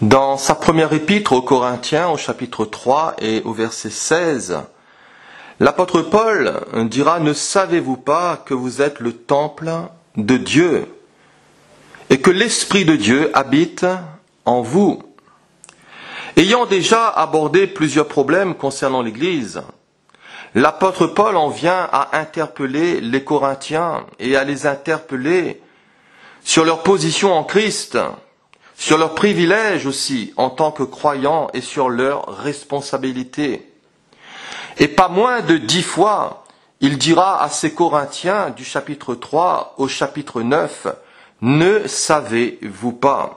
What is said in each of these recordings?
Dans sa première épître aux Corinthiens, au chapitre 3 et au verset 16, l'apôtre Paul dira « Ne savez-vous pas que vous êtes le temple de Dieu et que l'Esprit de Dieu habite en vous ?» Ayant déjà abordé plusieurs problèmes concernant l'Église, l'apôtre Paul en vient à interpeller les Corinthiens et à les interpeller sur leur position en Christ, sur leurs privilèges aussi en tant que croyants et sur leurs responsabilités. Et pas moins de 10 fois, il dira à ces Corinthiens du chapitre 3 au chapitre 9, « Ne savez-vous pas ?»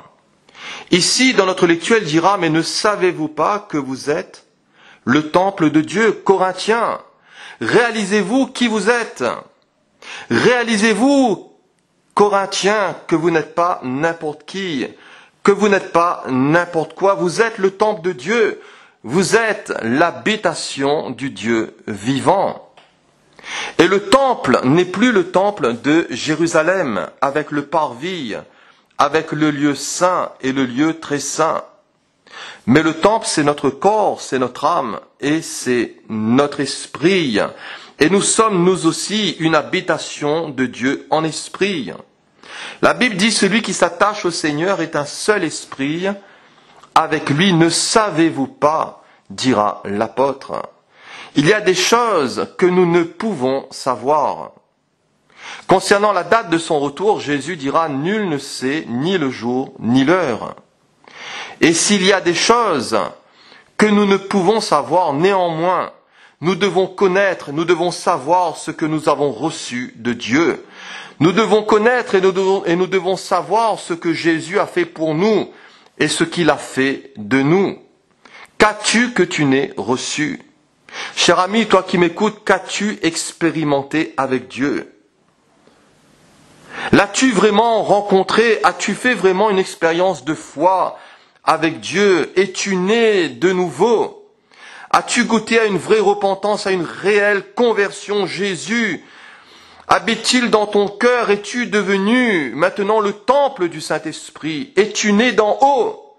Ici, dans notre lecture, il dira, « Mais ne savez-vous pas que vous êtes le temple de Dieu ?» Corinthiens, réalisez-vous qui vous êtes. Réalisez-vous, Corinthiens, que vous n'êtes pas n'importe qui, que vous n'êtes pas n'importe quoi. Vous êtes le temple de Dieu. Vous êtes l'habitation du Dieu vivant. Et le temple n'est plus le temple de Jérusalem, avec le parvis, avec le lieu saint et le lieu très saint. Mais le temple, c'est notre corps, c'est notre âme et c'est notre esprit. Et nous sommes, nous aussi, une habitation de Dieu en esprit. La Bible dit, celui qui s'attache au Seigneur est un seul esprit. Avec lui, ne savez-vous pas, dira l'apôtre. Il y a des choses que nous ne pouvons savoir. Concernant la date de son retour, Jésus dira, nul ne sait ni le jour ni l'heure. Et s'il y a des choses que nous ne pouvons savoir, néanmoins, nous devons connaître, nous devons savoir ce que nous avons reçu de Dieu. Nous devons connaître et nous devons savoir ce que Jésus a fait pour nous et ce qu'il a fait de nous. Qu'as-tu que tu n'aies reçu? Cher ami, toi qui m'écoutes, qu'as-tu expérimenté avec Dieu? L'as-tu vraiment rencontré? As-tu fait vraiment une expérience de foi avec Dieu? Es-tu né de nouveau? As-tu goûté à une vraie repentance, à une réelle conversion? Jésus habite-t-il dans ton cœur? Es-tu devenu maintenant le temple du Saint-Esprit? Es-tu né d'en haut?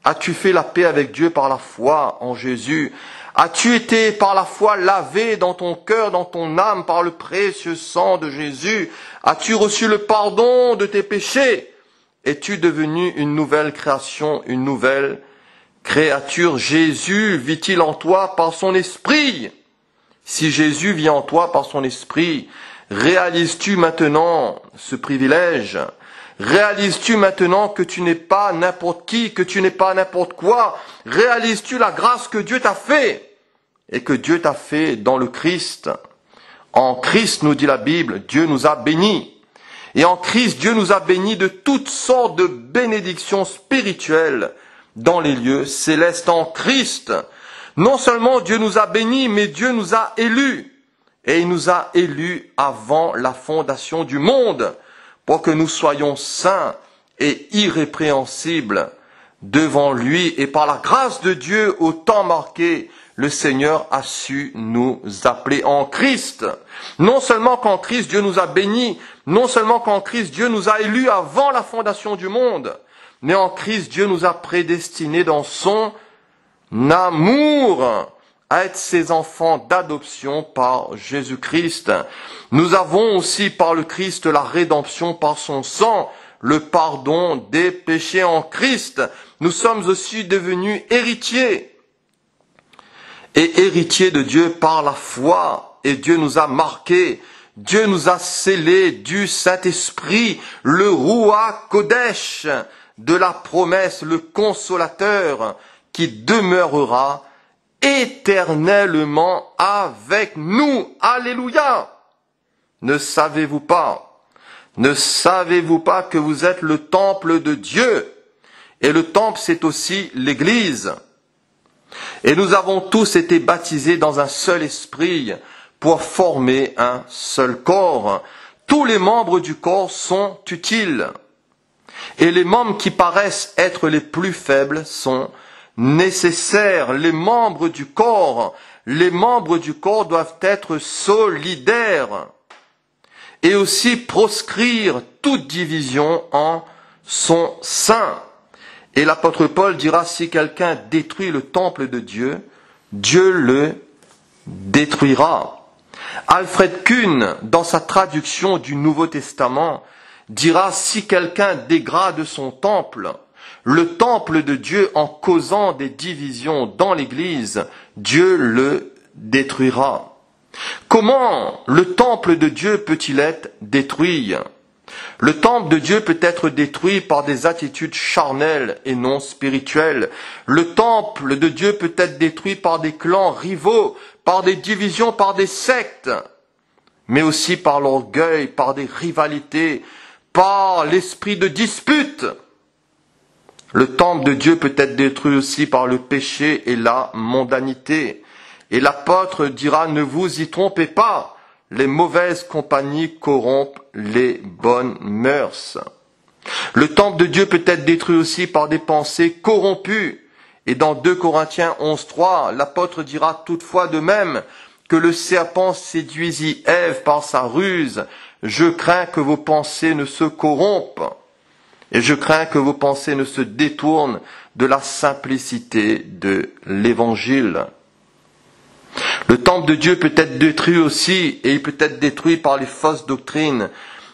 As-tu fait la paix avec Dieu par la foi en Jésus? As-tu été par la foi lavé dans ton cœur, dans ton âme, par le précieux sang de Jésus? As-tu reçu le pardon de tes péchés? Es-tu devenu une nouvelle création, une nouvelle créature? Jésus vit-il en toi par son esprit? Si Jésus vit en toi par son esprit, réalises-tu maintenant ce privilège? Réalises-tu maintenant que tu n'es pas n'importe qui, que tu n'es pas n'importe quoi? Réalises-tu la grâce que Dieu t'a fait et que Dieu t'a fait dans le Christ? En Christ, nous dit la Bible, Dieu nous a bénis. Et en Christ, Dieu nous a bénis de toutes sortes de bénédictions spirituelles dans les lieux célestes. En Christ, non seulement Dieu nous a bénis, mais Dieu nous a élus. Et il nous a élus avant la fondation du monde, pour que nous soyons saints et irrépréhensibles devant lui. Et par la grâce de Dieu, au temps marqué, le Seigneur a su nous appeler en Christ. Non seulement qu'en Christ, Dieu nous a bénis, non seulement qu'en Christ, Dieu nous a élus avant la fondation du monde, mais en Christ, Dieu nous a prédestinés dans son amour à être ses enfants d'adoption par Jésus-Christ. Nous avons aussi par le Christ la rédemption par son sang, le pardon des péchés en Christ. Nous sommes aussi devenus héritiers. Et héritiers de Dieu par la foi. Et Dieu nous a marqués. Dieu nous a scellés du Saint-Esprit, le Ruach Kodesh de la promesse, le consolateur qui demeurera éternellement avec nous. Alléluia! Ne savez-vous pas que vous êtes le temple de Dieu? Et le temple, c'est aussi l'Église. Et nous avons tous été baptisés dans un seul esprit pour former un seul corps. Tous les membres du corps sont utiles. Et les membres qui paraissent être les plus faibles sont nécessaires. Les membres du corps doivent être solidaires et aussi proscrire toute division en son sein. Et l'apôtre Paul dira, si quelqu'un détruit le temple de Dieu, Dieu le détruira. Alfred Kuhn, dans sa traduction du Nouveau Testament, dira, si quelqu'un dégrade son temple, le temple de Dieu en causant des divisions dans l'Église, Dieu le détruira. Comment le temple de Dieu peut-il être détruit ? Le temple de Dieu peut être détruit par des attitudes charnelles et non spirituelles. Le temple de Dieu peut être détruit par des clans rivaux, par des divisions, par des sectes, mais aussi par l'orgueil, par des rivalités, par l'esprit de dispute. Le temple de Dieu peut être détruit aussi par le péché et la mondanité. Et l'apôtre dira, ne vous y trompez pas, les mauvaises compagnies corrompent les bonnes mœurs. Le temple de Dieu peut être détruit aussi par des pensées corrompues. Et dans 2 Corinthiens 11.3, l'apôtre dira toutefois de même que le serpent séduisit Ève par sa ruse. Je crains que vos pensées ne se corrompent. Et je crains que vos pensées ne se détournent de la simplicité de l'Évangile. Le temple de Dieu peut être détruit aussi, et il peut être détruit par les fausses doctrines,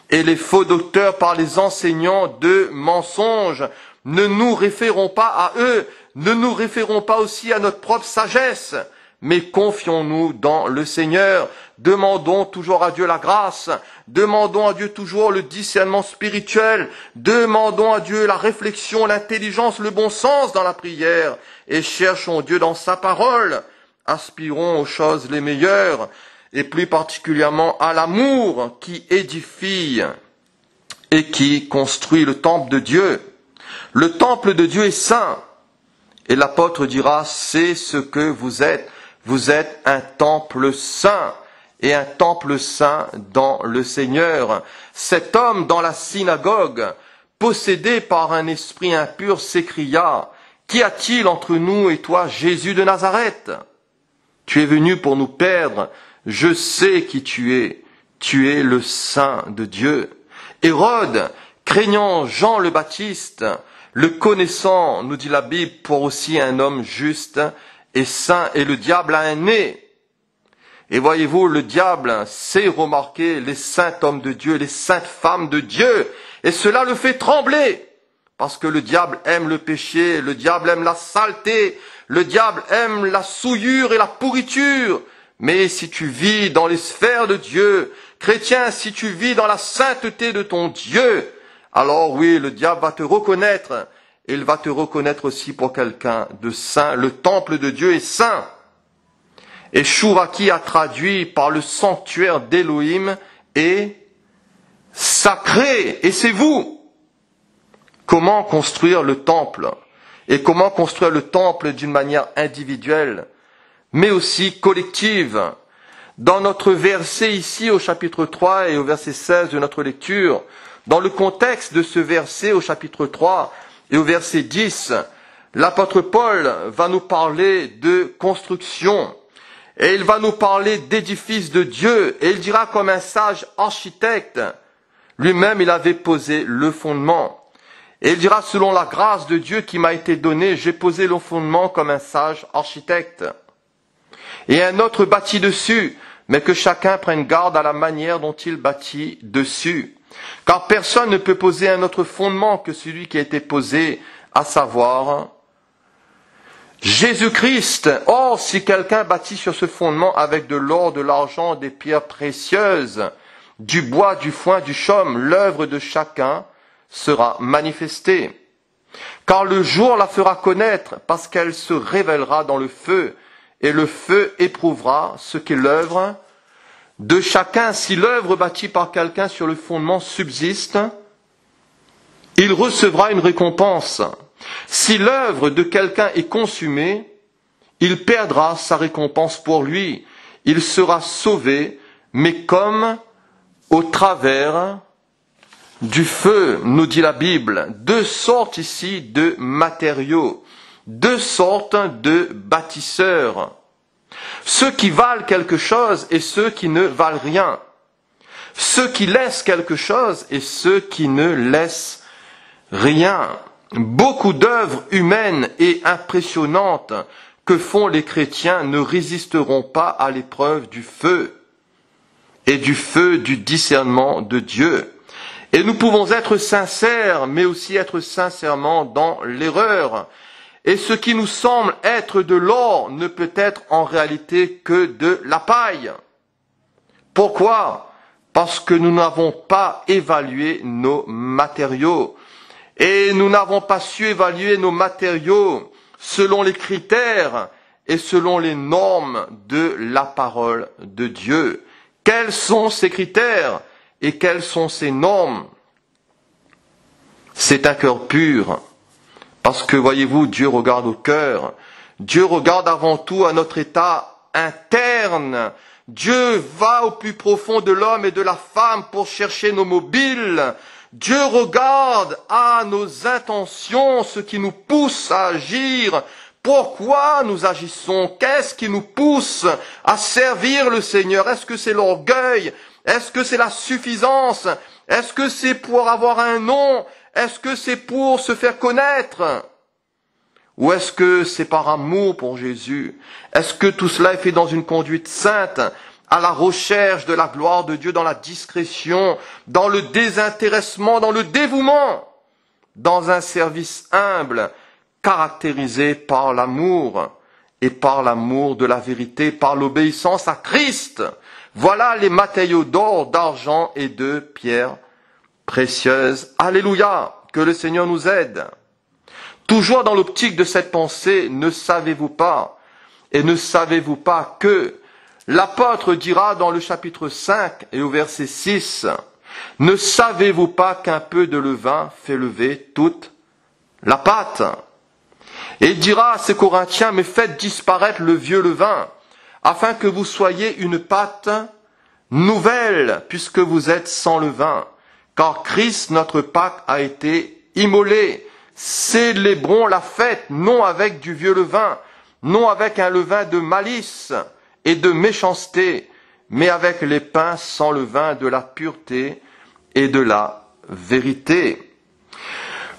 et les faux docteurs par les enseignants de mensonges. Ne nous référons pas à eux, ne nous référons pas aussi à notre propre sagesse, mais confions-nous dans le Seigneur. Demandons toujours à Dieu la grâce, demandons à Dieu toujours le discernement spirituel, demandons à Dieu la réflexion, l'intelligence, le bon sens dans la prière, et cherchons Dieu dans sa parole. Aspirons aux choses les meilleures, et plus particulièrement à l'amour qui édifie et qui construit le temple de Dieu. Le temple de Dieu est saint, et l'apôtre dira, c'est ce que vous êtes. Vous êtes un temple saint, et un temple saint dans le Seigneur. Cet homme dans la synagogue, possédé par un esprit impur, s'écria, qu'y a-t-il entre nous et toi, Jésus de Nazareth ? Tu es venu pour nous perdre, je sais qui tu es le Saint de Dieu. Hérode, craignant Jean le Baptiste, le connaissant, nous dit la Bible, pour aussi un homme juste et saint, et le diable a un nez. Et voyez-vous, le diable sait remarquer les saints hommes de Dieu, les saintes femmes de Dieu, et cela le fait trembler, parce que le diable aime le péché, le diable aime la saleté, le diable aime la souillure et la pourriture. Mais si tu vis dans les sphères de Dieu, chrétien, si tu vis dans la sainteté de ton Dieu, alors oui, le diable va te reconnaître, et il va te reconnaître aussi pour quelqu'un de saint. Le temple de Dieu est saint. Et Chouraki a traduit par le sanctuaire d'Élohim est sacré, et c'est vous. Comment construire le temple? Et comment construire le temple d'une manière individuelle, mais aussi collective? Dans notre verset ici au chapitre 3 et au verset 16 de notre lecture, dans le contexte de ce verset au chapitre 3 et au verset 10, l'apôtre Paul va nous parler de construction, et il va nous parler d'édifice de Dieu, et il dira comme un sage architecte, lui-même il avait posé le fondement. Et il dira, selon la grâce de Dieu qui m'a été donnée, j'ai posé le fondement comme un sage architecte. Et un autre bâtit dessus, mais que chacun prenne garde à la manière dont il bâtit dessus. Car personne ne peut poser un autre fondement que celui qui a été posé, à savoir Jésus-Christ. Or, si quelqu'un bâtit sur ce fondement avec de l'or, de l'argent, des pierres précieuses, du bois, du foin, du chaume, l'œuvre de chacun sera manifestée. Car le jour la fera connaître, parce qu'elle se révélera dans le feu, et le feu éprouvera ce qu'est l'œuvre de chacun. Si l'œuvre bâtie par quelqu'un sur le fondement subsiste, il recevra une récompense. Si l'œuvre de quelqu'un est consumée, il perdra sa récompense pour lui. Il sera sauvé, mais comme au travers du feu, nous dit la Bible. Deux sortes ici de matériaux, deux sortes de bâtisseurs. Ceux qui valent quelque chose et ceux qui ne valent rien. Ceux qui laissent quelque chose et ceux qui ne laissent rien. beaucoup d'œuvres humaines et impressionnantes que font les chrétiens ne résisteront pas à l'épreuve du feu et du feu du discernement de Dieu. Et nous pouvons être sincères, mais aussi être sincèrement dans l'erreur. Et ce qui nous semble être de l'or ne peut être en réalité que de la paille. Pourquoi ? Parce que nous n'avons pas évalué nos matériaux. Et nous n'avons pas su évaluer nos matériaux selon les critères et selon les normes de la parole de Dieu. Quels sont ces critères et quelles sont ces normes? C'est un cœur pur. Parce que, voyez-vous, Dieu regarde au cœur. Dieu regarde avant tout à notre état interne. Dieu va au plus profond de l'homme et de la femme pour chercher nos mobiles. Dieu regarde à nos intentions, ce qui nous pousse à agir. Pourquoi nous agissons? Qu'est-ce qui nous pousse à servir le Seigneur? Est-ce que c'est l'orgueil? Est-ce que c'est la suffisance? Est-ce que c'est pour avoir un nom? Est-ce que c'est pour se faire connaître? Ou est-ce que c'est par amour pour Jésus? Est-ce que tout cela est fait dans une conduite sainte, à la recherche de la gloire de Dieu, dans la discrétion, dans le désintéressement, dans le dévouement, dans un service humble, caractérisé par l'amour et par l'amour de la vérité, par l'obéissance à Christ? Voilà les matériaux d'or, d'argent et de pierre précieuse. Alléluia, que le Seigneur nous aide. Toujours dans l'optique de cette pensée, ne savez-vous pas, et ne savez-vous pas que l'apôtre dira dans le chapitre 5 et au verset 6, ne savez-vous pas qu'un peu de levain fait lever toute la pâte? Et il dira à ces Corinthiens, mais faites disparaître le vieux levain, afin que vous soyez une pâte nouvelle, puisque vous êtes sans levain. Car Christ, notre Pâque, a été immolé. Célébrons la fête, non avec du vieux levain, non avec un levain de malice et de méchanceté, mais avec les pains sans levain de la pureté et de la vérité.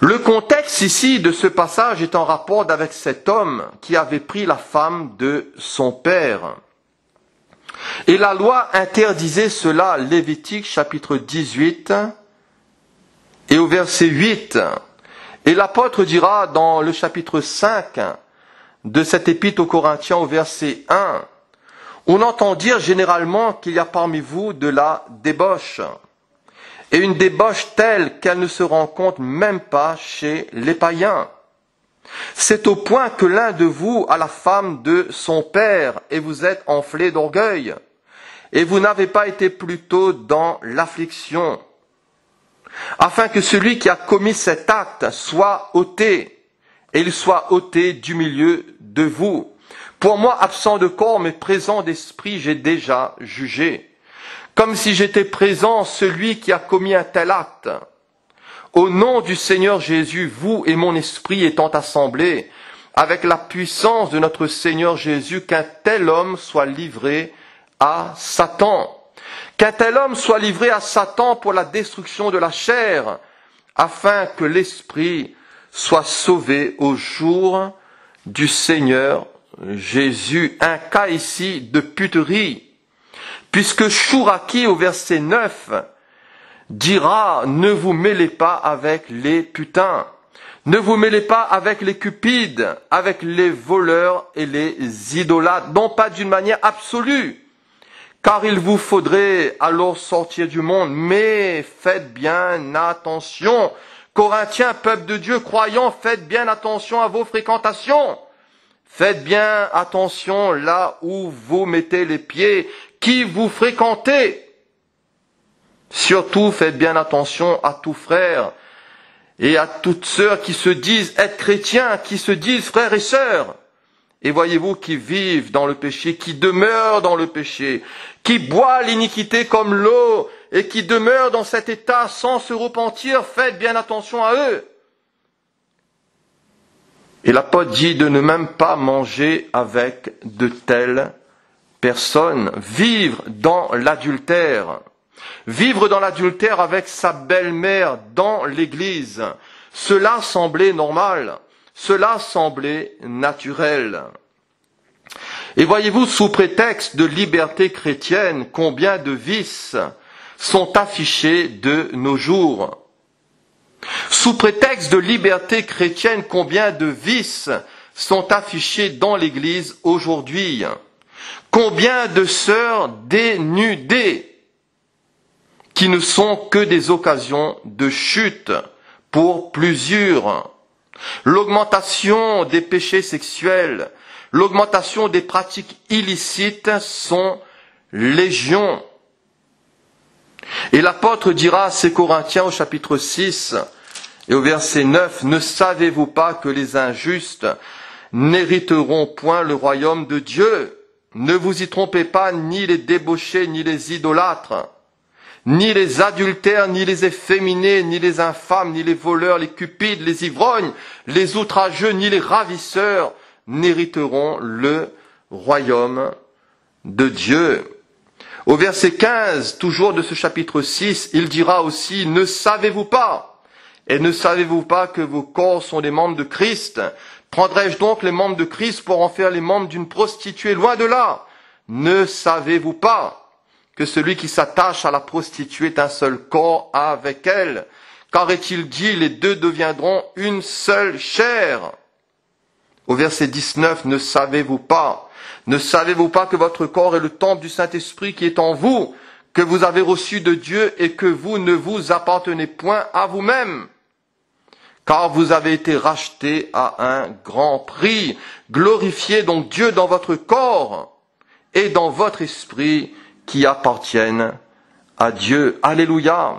Le contexte ici de ce passage est en rapport avec cet homme qui avait pris la femme de son père. Et la loi interdisait cela, Lévitique chapitre 18 et au verset 8. Et l'apôtre dira dans le chapitre 5 de cette épître aux Corinthiens au verset 1, on entend dire généralement qu'il y a parmi vous de la débauche. Et une débauche telle qu'elle ne se rencontre même pas chez les païens. C'est au point que l'un de vous a la femme de son père et vous êtes enflé d'orgueil. Et vous n'avez pas été plutôt dans l'affliction, afin que celui qui a commis cet acte soit ôté, et il soit ôté du milieu de vous. Pour moi, absent de corps, mais présent d'esprit, j'ai déjà jugé. Comme si j'étais présent, celui qui a commis un tel acte. Au nom du Seigneur Jésus, vous et mon esprit étant assemblés, avec la puissance de notre Seigneur Jésus, qu'un tel homme soit livré à Satan. Qu'un tel homme soit livré à Satan pour la destruction de la chair, afin que l'esprit soit sauvé au jour du Seigneur Jésus. Un cas ici de puterie, puisque Chouraki au verset 9 dira « Ne vous mêlez pas avec les putains, ne vous mêlez pas avec les cupides, avec les voleurs et les idolâtres, non pas d'une manière absolue, car il vous faudrait alors sortir du monde, mais faites bien attention. Corinthiens, peuple de Dieu, croyants, faites bien attention à vos fréquentations. Faites bien attention là où vous mettez les pieds, qui vous fréquentez. Surtout, faites bien attention à tout frère et à toutes sœurs qui se disent être chrétiens, qui se disent frères et sœurs. Et voyez-vous, qui vivent dans le péché, qui demeurent dans le péché, qui boivent l'iniquité comme l'eau et qui demeurent dans cet état sans se repentir, faites bien attention à eux. Et l'apôtre dit de ne même pas manger avec de telles personnes, vivre dans l'adultère. Vivre dans l'adultère avec sa belle-mère dans l'église, Cela semblait normal, cela semblait naturel. Et voyez-vous, sous prétexte de liberté chrétienne, combien de vices sont affichés de nos jours. Sous prétexte de liberté chrétienne, combien de vices sont affichés dans l'Église aujourd'hui. Combien de sœurs dénudées qui ne sont que des occasions de chute pour plusieurs. L'augmentation des péchés sexuels, l'augmentation des pratiques illicites sont légion. Et l'apôtre dira à ses Corinthiens au chapitre 6 et au verset 9, « Ne savez-vous pas que les injustes n'hériteront point le royaume de Dieu ? Ne vous y trompez pas, ni les débauchés, ni les idolâtres, ni les adultères, ni les efféminés, ni les infâmes, ni les voleurs, les cupides, les ivrognes, les outrageux, ni les ravisseurs n'hériteront le royaume de Dieu. » Au verset 15, toujours de ce chapitre 6, il dira aussi, « Ne savez-vous pas, et ne savez-vous pas que vos corps sont des membres de Christ ? Prendrai-je donc les membres de Christ pour en faire les membres d'une prostituée? Loin de là. Ne savez-vous pas que celui qui s'attache à la prostituée est un seul corps avec elle? Car est-il dit, les deux deviendront une seule chair ?» Au verset 19, « Ne savez-vous pas que votre corps est le temple du Saint-Esprit qui est en vous, que vous avez reçu de Dieu et que vous ne vous appartenez point à vous-même? Car vous avez été rachetés à un grand prix. Glorifiez donc Dieu dans votre corps et dans votre esprit qui appartiennent à Dieu. » Alléluia.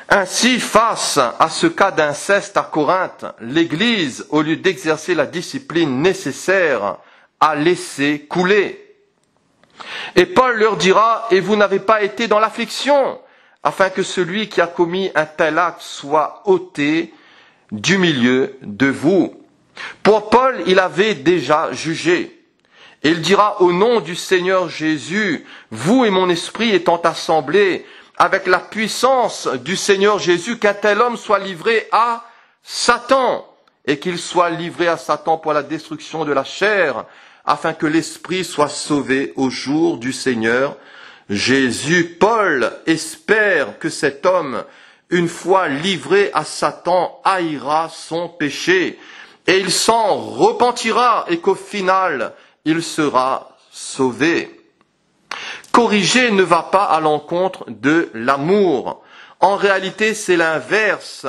Ainsi, face à ce cas d'inceste à Corinthe, l'Église, au lieu d'exercer la discipline nécessaire, a laissé couler. Et Paul leur dira, « Et vous n'avez pas été dans l'affliction, afin que celui qui a commis un tel acte soit ôté du milieu de vous. » Pour Paul, il avait déjà jugé. Et il dira, « Au nom du Seigneur Jésus, vous et mon esprit étant assemblés, avec la puissance du Seigneur Jésus, qu'un tel homme soit livré à Satan, et qu'il soit livré à Satan pour la destruction de la chair, afin que l'esprit soit sauvé au jour du Seigneur Jésus. » Paul espère que cet homme, une fois livré à Satan, haïra son péché, et il s'en repentira, et qu'au final, il sera sauvé. Corriger ne va pas à l'encontre de l'amour. En réalité, c'est l'inverse.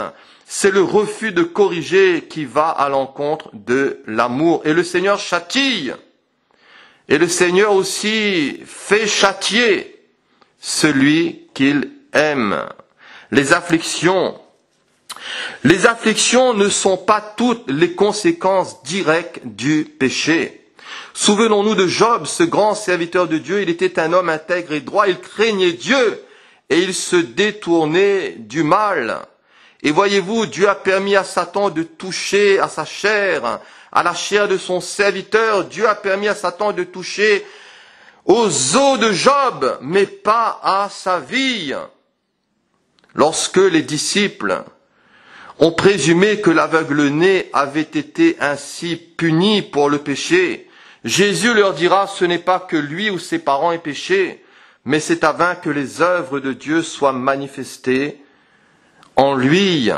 C'est le refus de corriger qui va à l'encontre de l'amour. Et le Seigneur châtie. Et le Seigneur aussi fait châtier celui qu'il aime. Les afflictions ne sont pas toutes les conséquences directes du péché. Souvenons-nous de Job, ce grand serviteur de Dieu. Il était un homme intègre et droit, il craignait Dieu et il se détournait du mal. Et voyez-vous, Dieu a permis à Satan de toucher à sa chair, à la chair de son serviteur. Dieu a permis à Satan de toucher aux os de Job, mais pas à sa vie. Lorsque les disciples ont présumé que l'aveugle-né avait été ainsi puni pour le péché, Jésus leur dira, ce n'est pas que lui ou ses parents aient péché, mais c'est afin que les œuvres de Dieu soient manifestées en lui.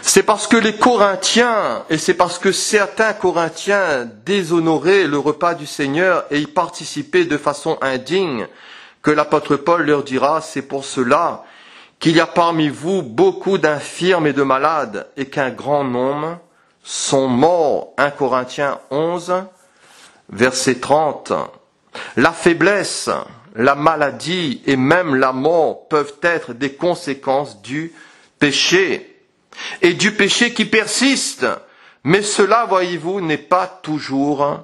C'est parce que les Corinthiens, et c'est parce que certains Corinthiens déshonoraient le repas du Seigneur et y participaient de façon indigne, que l'apôtre Paul leur dira, c'est pour cela qu'il y a parmi vous beaucoup d'infirmes et de malades, et qu'un grand nombre sont morts. 1 Corinthiens 11, verset 30. La faiblesse, la maladie et même la mort peuvent être des conséquences du péché, et du péché qui persiste. Mais cela, voyez-vous, n'est pas toujours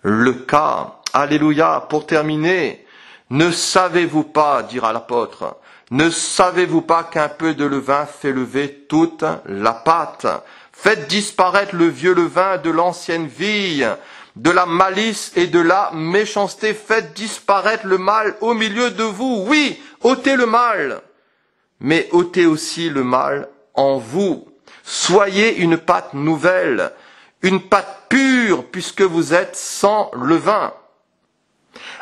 le cas. Alléluia. Pour terminer, ne savez-vous pas, dira l'apôtre, ne savez-vous pas qu'un peu de levain fait lever toute la pâte? Faites disparaître le vieux levain de l'ancienne vie, de la malice et de la méchanceté. Faites disparaître le mal au milieu de vous. Oui, ôtez le mal, mais ôtez aussi le mal en vous. Soyez une pâte nouvelle, une pâte pure, puisque vous êtes sans levain.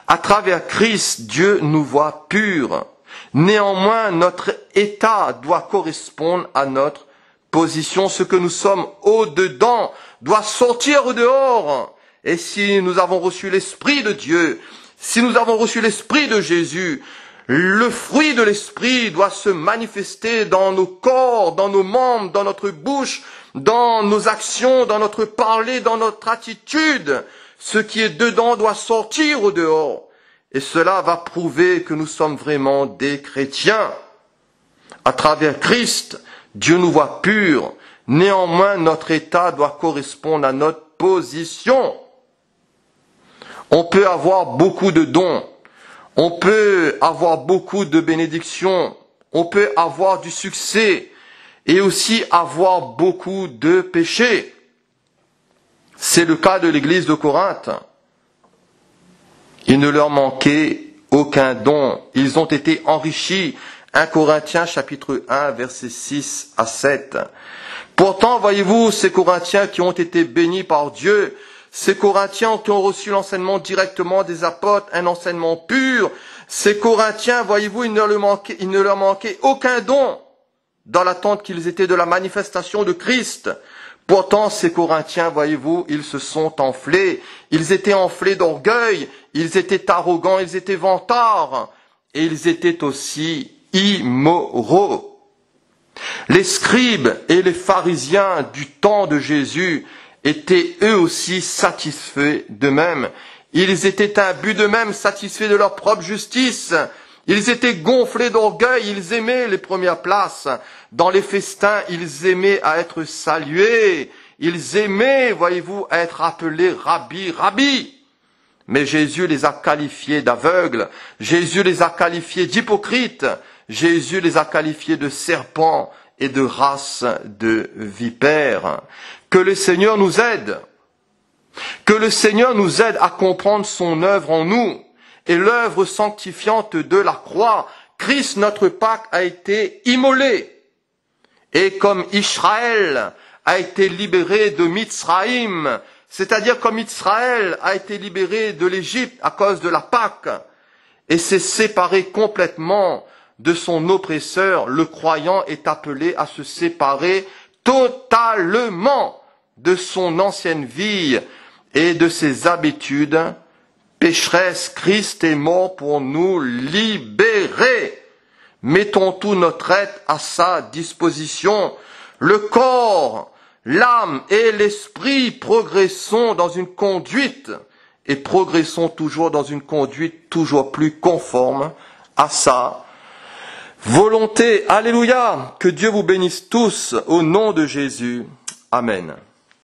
À travers Christ, Dieu nous voit purs. Néanmoins, notre état doit correspondre à notre position. Ce que nous sommes au-dedans doit sortir au dehors. Et si nous avons reçu l'Esprit de Dieu, si nous avons reçu l'Esprit de Jésus, le fruit de l'Esprit doit se manifester dans nos corps, dans nos membres, dans notre bouche, dans nos actions, dans notre parler, dans notre attitude. Ce qui est dedans doit sortir au dehors. Et cela va prouver que nous sommes vraiment des chrétiens. À travers Christ, Dieu nous voit purs. Néanmoins, notre état doit correspondre à notre position. On peut avoir beaucoup de dons. On peut avoir beaucoup de bénédictions. On peut avoir du succès. Et aussi avoir beaucoup de péchés. C'est le cas de l'église de Corinthe. Il ne leur manquait aucun don. Ils ont été enrichis. 1 Corinthiens chapitre 1 versets 6 à 7. Pourtant, voyez-vous, ces Corinthiens qui ont été bénis par Dieu, ces Corinthiens qui ont reçu l'enseignement directement des apôtres, un enseignement pur, ces Corinthiens, voyez-vous, il ne leur manquait aucun don dans l'attente qu'ils étaient de la manifestation de Christ. Pourtant, ces Corinthiens, voyez-vous, ils se sont enflés. Ils étaient enflés d'orgueil, ils étaient arrogants, ils étaient vantards, et ils étaient aussi immoraux. Les scribes et les pharisiens du temps de Jésus étaient eux aussi satisfaits d'eux-mêmes. Ils étaient imbus d'eux-mêmes, satisfaits de leur propre justice. Ils étaient gonflés d'orgueil, ils aimaient les premières places. Dans les festins, ils aimaient à être salués. Ils aimaient, voyez-vous, à être appelés rabbi, rabbi. Mais Jésus les a qualifiés d'aveugles. Jésus les a qualifiés d'hypocrites. Jésus les a qualifiés de serpents et de race de vipères. Que le Seigneur nous aide. Que le Seigneur nous aide à comprendre son œuvre en nous. Et l'œuvre sanctifiante de la croix. Christ, notre Pâque, a été immolé. Et comme Israël a été libéré de Mitzraïm, c'est-à-dire comme Israël a été libéré de l'Égypte à cause de la Pâque, et s'est séparé complètement de son oppresseur, le croyant est appelé à se séparer totalement de son ancienne vie et de ses habitudes pécheresse. Christ est mort pour nous libérer. Mettons tout notre être à sa disposition. Le corps, l'âme et l'esprit progressons dans une conduite et progressons toujours dans une conduite toujours plus conforme à sa volonté. Alléluia! Que Dieu vous bénisse tous au nom de Jésus. Amen.